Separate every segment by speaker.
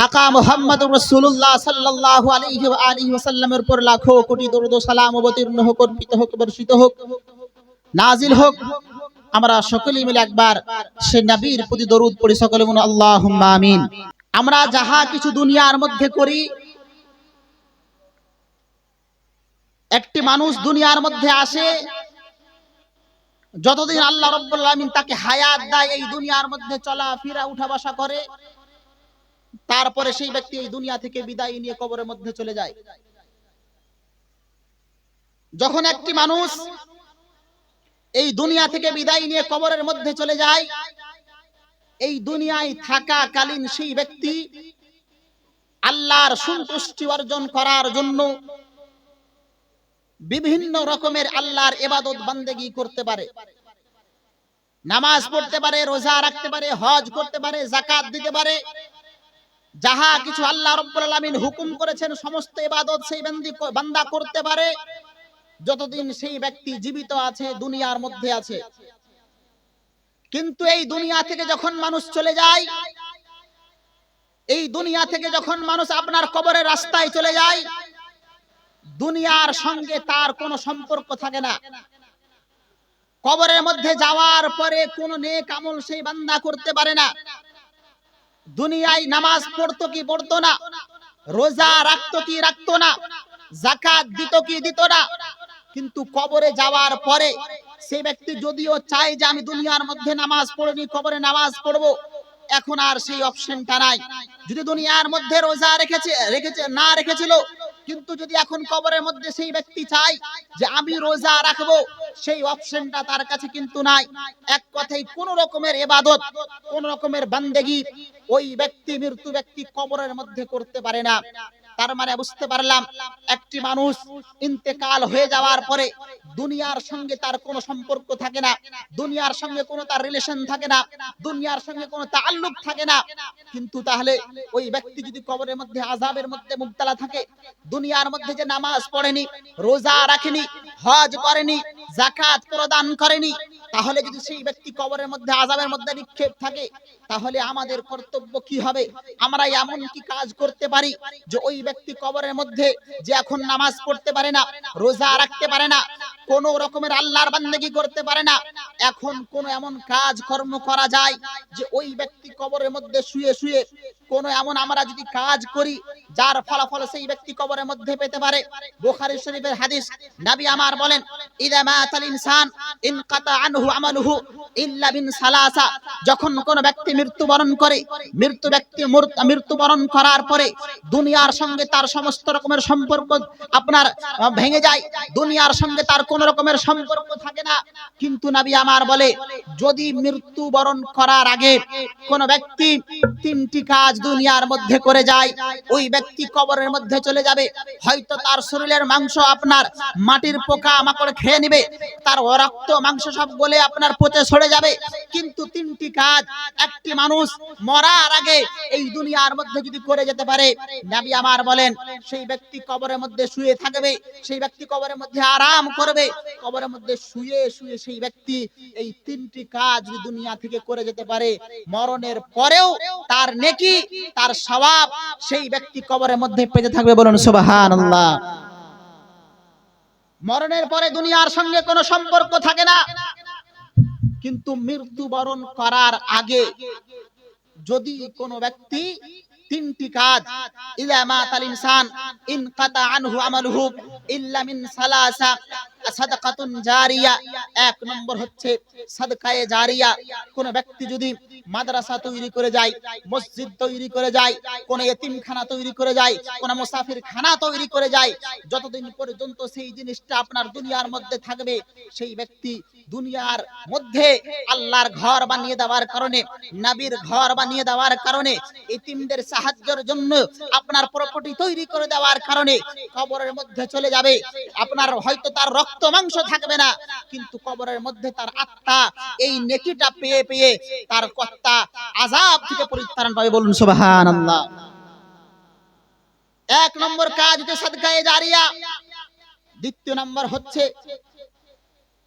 Speaker 1: আকা মুহাম্মদুর রাসূলুল্লাহ সাল্লাল্লাহু আলাইহি ওয়া আলিহি ওয়াসাল্লামের উপর লাখো কোটি দরুদ ও সালাম অবতীর্ণ হোক, অর্পিত হোক, বর্ষিত হোক, নাজিল হোক। আমরা সকলেই মিলে একবার সে নবীর প্রতি দরুদ পড়ি, সকলে বলুন আল্লাহুম্মা আমিন। আমরা যাহা কিছু দুনিয়ার মধ্যে করি, একটি মানুষ দুনিয়ার মধ্যে আসে, যতদিন আল্লাহ রাব্বুল আলামিন তাকে হায়াত দেয়, এই দুনিয়ার মধ্যে চলা ফিরা উঠা বসা করে, তারপরে সেই ব্যক্তি এই দুনিয়া থেকে বিদায় নিয়ে কবরের মধ্যে চলে যায়। যখন একটি মানুষ এই দুনিয়া থেকে বিদায় নিয়ে কবরের মধ্যে চলে যায়, এই দুনিয়ায় থাকাকালীন সেই ব্যক্তি আল্লাহর সন্তুষ্টি অর্জন করার জন্য বিভিন্ন রকমের আল্লাহর ইবাদত বান্দেগি করতে পারে, নামাজ পড়তে পারে, রোজা রাখতে পারে, হজ করতে পারে, যাকাত দিতে পারে। যাহা কিছু আল্লাহ রাব্বুল আলামিন হুকুম করেছেন সমস্ত ইবাদত সেই বান্দা করতে পারে, যতদিন সেই ব্যক্তি জীবিত আছে, দুনিয়ার মধ্যে আছে। কিন্তু এই দুনিয়া থেকে যখন মানুষ চলে যায়, এই দুনিয়া থেকে যখন মানুষ আপনার কবরের রাস্তায় চলে যায়, দুনিয়ার সঙ্গে তার কোনো সম্পর্ক থাকে না। কবরের মধ্যে যাওয়ার পরে কোনো নেক আমল সেই বান্দা করতে পারে না। দুনিয়ায় নামাজ পড়তো কি পড়তো না, রোজা রাখতো কি রাখতো না, যাকাত দিত কি দিত না, কিন্তু কবরে যাওয়ার পরে সেই ব্যক্তি যদিও চায় যে আমি দুনিয়ার মধ্যে নামাজ পড়িনি, কবরে নামাজ পড়বো, এখন আর সেই অপশনটা নাই। যদি দুনিয়ার মধ্যে রোজা রেখেছিল, কিন্তু যদি এখন কবরের মধ্যে সেই ব্যক্তি চায় যে আমি রোজা রাখবো, সেই অপশনটা তার কাছে কিন্তু নাই। এক কথায় কোন রকমের ইবাদত, কোন রকমের বান্দেগি ওই ব্যক্তি, মৃত্যু ব্যক্তি কবরের মধ্যে করতে পারে না। তার মানে বুঝতে পারলাম, একটি মানুষ ইন্তেকাল হয়ে যাওয়ার পরে দুনিয়ার সঙ্গে তার কোনো সম্পর্ক থাকে না, দুনিয়ার সঙ্গে কোনো তার রিলেশন থাকে না, দুনিয়ার সঙ্গে কোনো তাআল্লুক থাকে না। কিন্তু তাহলে ওই ব্যক্তি যদি কবরের মধ্যে আযাবের মধ্যে মুবতালা থাকে, দুনিয়ার মধ্যে যে নামাজ পড়েনি, রোজা রাখেনি, হজ করেনি, যাকাত প্রদান করেনি, তাহলে যদি সেই ব্যক্তি কবরের মধ্যে আযাবের মধ্যে নিক্ষেপ থাকে, তাহলে আমাদের কর্তব্য কি হবে? আমরা এমন কি কাজ করতে পারি যে ওই ব্যক্তি কবরের মধ্যে যে এখন নামাজ পড়তে পারে না, রোজা রাখতে পারে না, কোন রকমের আল্লাহর বান্দেগি করতে পারে না, এখন কোন এমন কাজ কর্ম করা যায় যে ওই ব্যক্তি কবরের মধ্যে শুয়ে শুয়ে কোন এমন আমরা যদি কাজ করি যার ফলাফল সেই ব্যক্তি কবরের মধ্যে পেতে পারে? বুখারী শরীফের হাদিস, নবী আমার বলেন, ইযা মাতাল ইনসান ইনকাতা আনহু আমালুহু ইল্লা বিন সালাসা। যখন কোন ব্যক্তি মৃত্যুবরণ করে, মৃত্যুবরণ করার পরে দুনিয়ার সঙ্গে তার সমস্ত রকমের সম্পর্ক আপনার ভেঙে যায়, দুনিয়ার সঙ্গে তার কোন রকমের সম্পর্ক থাকে না। কিন্তু নবী আমার বলে, যদি মৃত্যুবরণ করার আগে কোন ব্যক্তি তিনটি কাজ দুনিয়ার মধ্যে করে যায়, ওই ব্যক্তি কবরের মধ্যে চলে যাবে। হয়তো তার শরীরের মাংস আপনার মাটির পোকা মাকড় খেয়ে নেবে, তার রক্ত মাংস সব গলে আপনার পচে সরে যাবে, কিন্তু তিনটি কাজ একটি মানুষ মরার আগে এই দুনিয়ার মধ্যে যদি করে যেতে পারে, নবী আমার বলেন, সেই ব্যক্তি কবরের মধ্যে শুয়ে থাকবে, সেই ব্যক্তি কবরের মধ্যে আরাম করবে, কবরের মধ্যে শুয়ে শুয়ে সেই ব্যক্তি এই তিনটি কাজ যদি দুনিয়া থেকে করে যেতে পারে, মরণের পরেও তার নেকি, তার সওয়াব সেই ব্যক্তি কবরের মধ্যে পেতে থাকবে। বলুন সুবহানাল্লাহ। মরণের পরে দুনিয়ার সঙ্গে কোনো সম্পর্ক থাকে না, কিন্তু মৃত্যুবরণ করার আগে যদি কোনো ব্যক্তি তিনটি কাজ, ইযা মাতাল ইনসান ইনকাতা আনহু আমালুহু ইল্লা মিন সালাসা, সাদাকাতুন জারিয়া, এক নম্বর হচ্ছে সাদকায়ে জারিয়া। কোন ব্যক্তি যদি মাদ্রাসা তৈরি করে যায়, মসজিদ তৈরি করে যায়, কোন এতিমখানা তৈরি করে যায়, কোন মুসাফির খানা তৈরি করে যায়, যতদিন পর্যন্ত সেই জিনিসটা আপনার দুনিয়ার মধ্যে থাকবে, সেই ব্যক্তি দুনিয়ার মধ্যে আল্লাহর ঘর বানিয়ে দেওয়ার কারণে, নবীর ঘর বানিয়ে দেওয়ার কারণে, এতিমদের সাহায্যের জন্য আপনার প্রপার্টি তৈরি করে দেওয়ার কারণে কবরের মধ্যে চলে যাবে। আপনার হয়তো তার রক্ত মাংস থাকবে না, কিন্তু কবরের মধ্যে তার আত্মা এই নেকিটা পেয়ে পেয়ে তার কর্তা আযাব থেকে পরিত্রাণ পাবে। বলুন সুবহানাল্লাহ। এক নম্বর কাজ হচ্ছে সাদকায়ে জারিয়া। দ্বিতীয় নম্বর হচ্ছে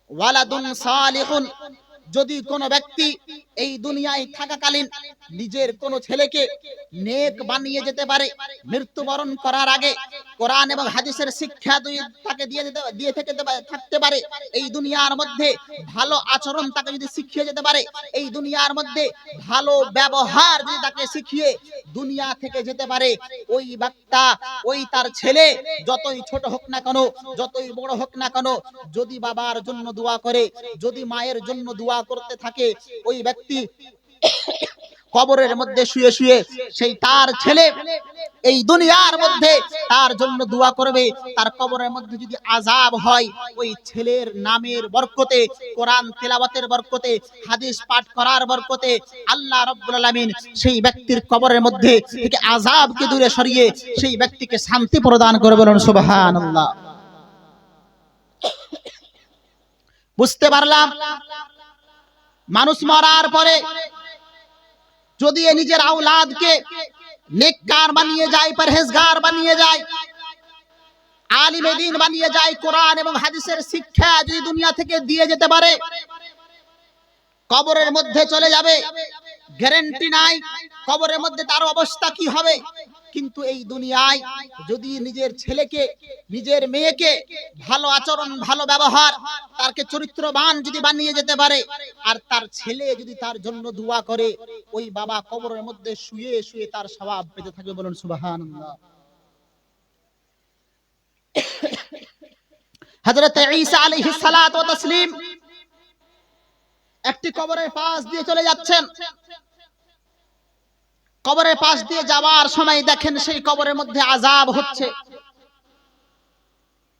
Speaker 1: ওয়ালাদুন সালিহুন। যদি কোনো ব্যক্তি এই দুনিয়ায় থাকাকালীন নিজের কোন ছেলেকে নেক বানিয়ে যেতে পারে, মৃত্যুবরণ করার আগে কোরআন এবং হাদিসের শিক্ষা তাকে দিয়ে থাকতে পারে, এই দুনিয়ার মধ্যে ভালো আচরণ তাকে যদি শিখিয়ে যেতে পারে, এই দুনিয়ার মধ্যে ভালো ব্যবহার যদি তাকে শিখিয়ে দুনিয়া থেকে যেতে পারে, ওই বাচ্চা, ওই তার ছেলে যতই ছোট হোক না কেন, যতই বড় হোক না কেন, যদি বাবার জন্য দোয়া করে, যদি মায়ের জন্য দোয়া করতে থাকে, ওই ব্যক্তি কবরের মধ্যে শুয়ে শুয়ে সেই তার ছেলে এই দুনিয়ার মধ্যে তার জন্য দোয়া করবে। তার কবরের মধ্যে যদি আযাব হয়, ওই ছেলের নামের বরকতে, কোরআন তেলাওয়াতের বরকতে, হাদিস পাঠ করার বরকতে আল্লাহ রাব্বুল আলামিন সেই ব্যক্তির কবরের মধ্যে থেকে আযাবকে দূরে সরিয়ে সেই ব্যক্তিকে শান্তি প্রদান করে। বলুন সুবহানাল্লাহ। বুঝতে পারলাম, মানুষ মরার পরে যদি নিজের আওলাদকে নেককার বানিয়ে যায়, পরহেজগার বানিয়ে যায়, আলিমে দ্বীন বানিয়ে যায়, কোরআন এবং হাদিসের শিক্ষা যদি দুনিয়া থেকে দিয়ে যেতে পারে, কবরের মধ্যে চলে যাবে, গ্যারান্টি নাই কবরের মধ্যে তার অবস্থা কি হবে। কিন্তু এই দুনিয়ায় যদি নিজের ছেলেকে, নিজের মেয়েকে ভালো আচরণ, ভালো ব্যবহার, তারকে চরিত্রবান যদি বানিয়ে যেতে পারে, আর তার ছেলে যদি তার জন্য দোয়া করে, ওই বাবা কবরের মধ্যে শুয়ে শুয়ে তার সওয়াব পেতে থাকবে। বলুন সুবহানাল্লাহ। হযরত ঈসা আলাইহিস সালাতু ওয়া তাসলিম একটি কবরের পাশ দিয়ে চলে যাচ্ছেন। কবরের পাশ দিয়ে যাওয়ার সময় দেখেন সেই কবরের মধ্যে আযাব হচ্ছে।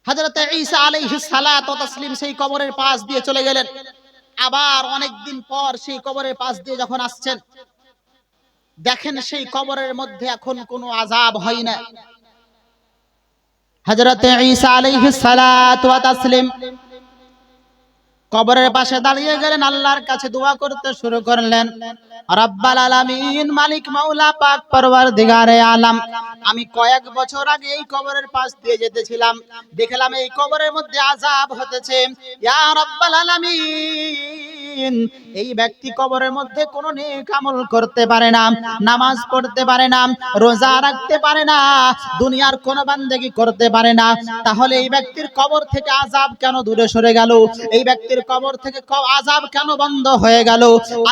Speaker 1: হযরত ঈসা আলাইহিস সালাতু ওয়া তাসলিম সেই কবরের পাশ দিয়ে চলে গেলেন। আবার অনেক দিন পর সেই কবরের পাশ দিয়ে যখন আসছেন, দেখেন সেই কবরের মধ্যে এখন কোনো আযাব হয় না। হযরত ঈসা আলাইহিস সালাতু ওয়া তাসলিম কবরের পাশে দাঁড়িয়ে গেলেন, আল্লাহর কাছে দোয়া করতে শুরু করলেন। রব্বাল আলামিন, মালিক মাওলা পাক পরওয়ারদিগারে আলম, আমি কয়েক বছর আগে এই কবরের পাশ দিয়ে যেতেছিলাম, দেখলাম এই কবরের মধ্যে আযাব হতেছে। ইয়া রব্বাল আলামিন, এই ব্যক্তি কবরের মধ্যে কোনো নেক আমল করতে পারে না, নামাজ পড়তে পারে না, রোজা রাখতে পারে না, দুনিয়ার কোনো বান্দেগি করতে পারে না, তাহলে এই ব্যক্তির কবর থেকে আযাব কেন দূরে সরে গেল? এই ব্যক্তির কবর থেকে আযাব কেন বন্ধ হয়ে গেল?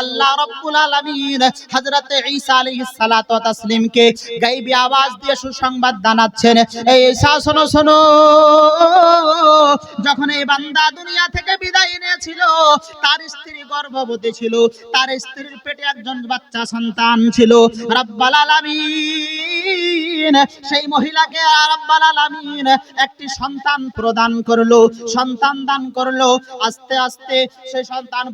Speaker 1: আল্লাহ রাব্বুল আলামিন হযরত ঈসা আলাইহিস সালাতু ওয়া তাসলিমকে গায়বী আওয়াজ দিয়ে সুসংবাদ জানাচ্ছেন, এই ঈসা শোনো শোনো, যখন এই বান্দা দুনিয়া থেকে বিদায় নিয়েছিল, তার স্ত্রী গর্ভবতী ছিল, তার স্ত্রীর পেটে একজন বাচ্চা সন্তান ছিল। রব্বুল আলামিন সেই মহিলাকে রব্বুল আলামিন একটি সন্তান প্রদান করলো, সন্তান দান করলো। আস্তে আস্তে সেই সন্তান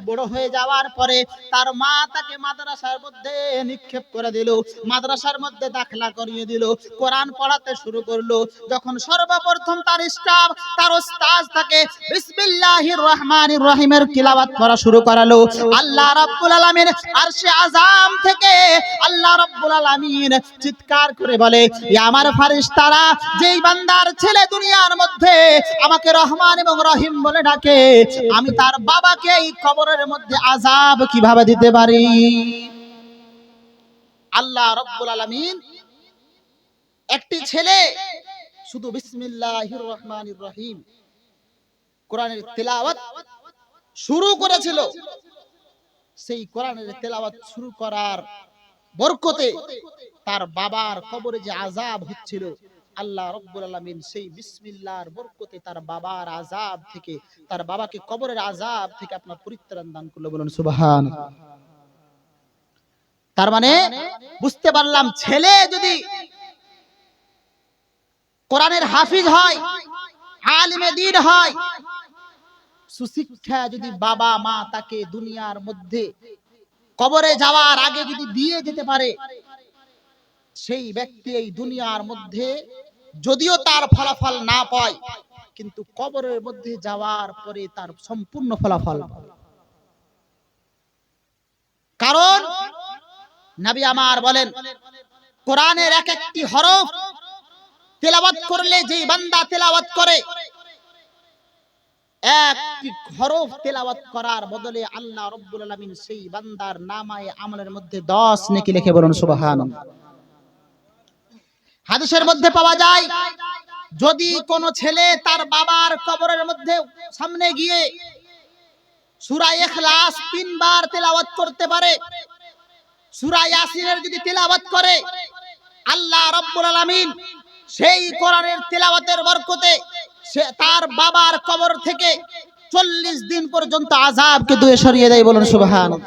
Speaker 1: বড় হয়ে যাওয়ার পরে তার মা তাকে মাদ্রাসার মধ্যে নিক্ষেপ করে দিল, মাদ্রাসার মধ্যে দাখিলা করিয়ে দিল, কোরআন পড়াতে শুরু করলো। যখন সর্বপ্রথম তার স্টাফ, তার ওস্তাদ তাকে বিসমিল্লাহির রহমানির রহিমের তিলাওয়াত করা শুরু করালো, আল্লাহ রাব্বুল আলামিন আরশে আযম থেকে আল্লাহ রাব্বুল আলামিন চিৎকার করে বলে, ইয়া আমার ফেরেশতারা, যেই বান্দার ছেলে দুনিয়ার মধ্যে আমাকে রহমান এবং রহিম বলে ডাকে, আমি তার বাবাকে এই কবরের মধ্যে আযাব কিভাবে দিতে পারি? আল্লাহ রাব্বুল আলামিন একটি ছেলে শুধু বিসমিল্লাহির রহমানির রহিম কোরআনের তেলাওয়াত শুরু করেছিল, সেই কোরআনের তেলাওয়াত শুরু করার বরকতে তার বাবার কবরে যে আযাব হচ্ছিল, আল্লাহ রাব্বুল আলামিন সেই বিসমিল্লাহর বরকতে তার বাবার আযাব থেকে, তার বাবাকে কবরের আযাব থেকে আপনার পরিত্রাণ দান করলো। বলুন সুবহানাল্লাহ। তার মানে বুঝতে পারলাম, ছেলে যদি কোরআনের হাফিজ হয়, আলিমে দ্বীন হয়, সুশিক্ষা যদি বাবা মা তাকে দুনিয়ার মধ্যে কবরে যাওয়ার আগে যদি দিয়ে যেতে পারে, সেই ব্যক্তি এই দুনিয়ার মধ্যে যদিও তার ফলাফল না পায়, কিন্তু কবরের মধ্যে যাওয়ার পরে তার সম্পূর্ণ ফলাফল। কারণ নবী আমার বলেন, কোরআনের এক একটি হরফ তেলাওয়াত করলে, যে বান্দা তেলাওয়াত করে একটি হরফ তেলাওয়াত করার বদলে আল্লাহ রাব্বুল আলামিন সেই বান্দার নামায়ে আমলের মধ্যে 10 নেকি লিখে, বলুন সুবহানাল্লাহ। হাদিসের মধ্যে পাওয়া যায়, যদি কোন ছেলে তার বাবার কবরের মধ্যে সামনে গিয়ে সূরা ইখলাস 3 বার তেলাওয়াত করতে পারে, সূরা ইয়াসিনের যদি তেলাওয়াত করে, আল্লাহ রাব্বুল আলামিন সেই কোরআনের তেলাওয়াতের বরকতে সে তার বাবার কবর থেকে 40 দিন পর্যন্ত আযাবকে দূরে সরিয়ে দেয়, বলুন সুবহানাল্লাহ।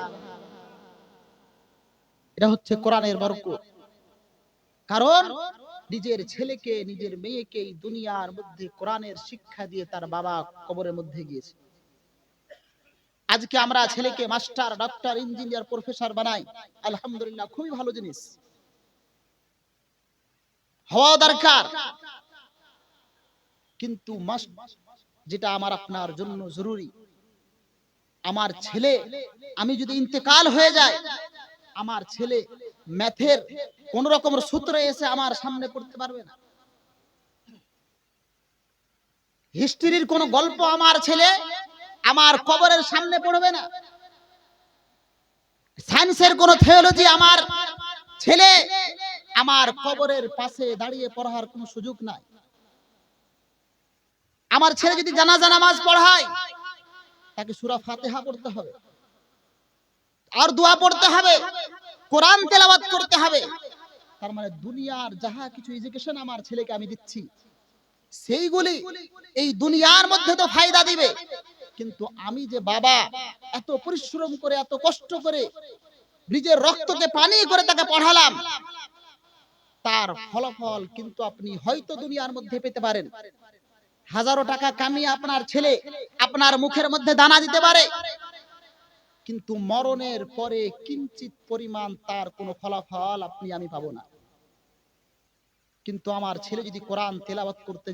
Speaker 1: এটা হচ্ছে কোরআনের বরকত। কারণ নিজের ছেলেকে, নিজের মেয়েকে এই দুনিয়ার মধ্যে কোরআনের শিক্ষা দিয়ে তার বাবা কবরের মধ্যে গিয়েছে। আজকে আমরা ছেলেকে মাস্টার, ডক্টর, ইঞ্জিনিয়ার, প্রফেসর বানাই, আলহামদুলিল্লাহ, খুবই ভালো জিনিস, হওয়া দরকার। কিন্তু যেটা আমার আপনার জন্য জরুরি, আমার ছেলে, আমি যদি ইন্তেকাল হয়ে যায়, আমার ছেলে ম্যাথের কোন রকমের সূত্র এসে আমার সামনে পড়তে পারবে না, হিস্ট্রির কোন গল্প আমার ছেলে আমার কবরের সামনে পড়বে না, সায়েন্সের কোন থিওলজি আমার ছেলে আমার কবরের পাশে দাঁড়িয়ে পড়ার কোনো সুযোগ নাই। আমার ছেলে যদি জানাজা নামাজ পড়ায়, তাকে সূরা ফাতিহা পড়তে হবে, আর দোয়া পড়তে হবে, কোরআন তেলাওয়াত করতে হবে। তার মানে দুনিয়ার যাহা কিছু এডুকেশন আমার ছেলেকে আমি দিচ্ছি, সেইগুলি এই দুনিয়ার মধ্যে তো ফায়দা দিবে, কিন্তু আমি যে বাবা এত পরিশ্রম করে, এত কষ্ট করে, নিজের রক্তকে পানি করে তাকে পড়ালাম, তার ফলাফল কিন্তু আপনি হয়তো দুনিয়ার মধ্যে পেতে পারেন। হাজারো টাকা কামিয়ে আপনার ছেলে আপনার মুখের মধ্যে দানা দিতে পারে, কিন্তু মরণের পরে কিঞ্চিত পরিমাণ তার কোনো ফলাফল আপনি আমি পাবো না। কিন্তু আমার ছেলে যদি কোরআন তেলাওয়াত করতে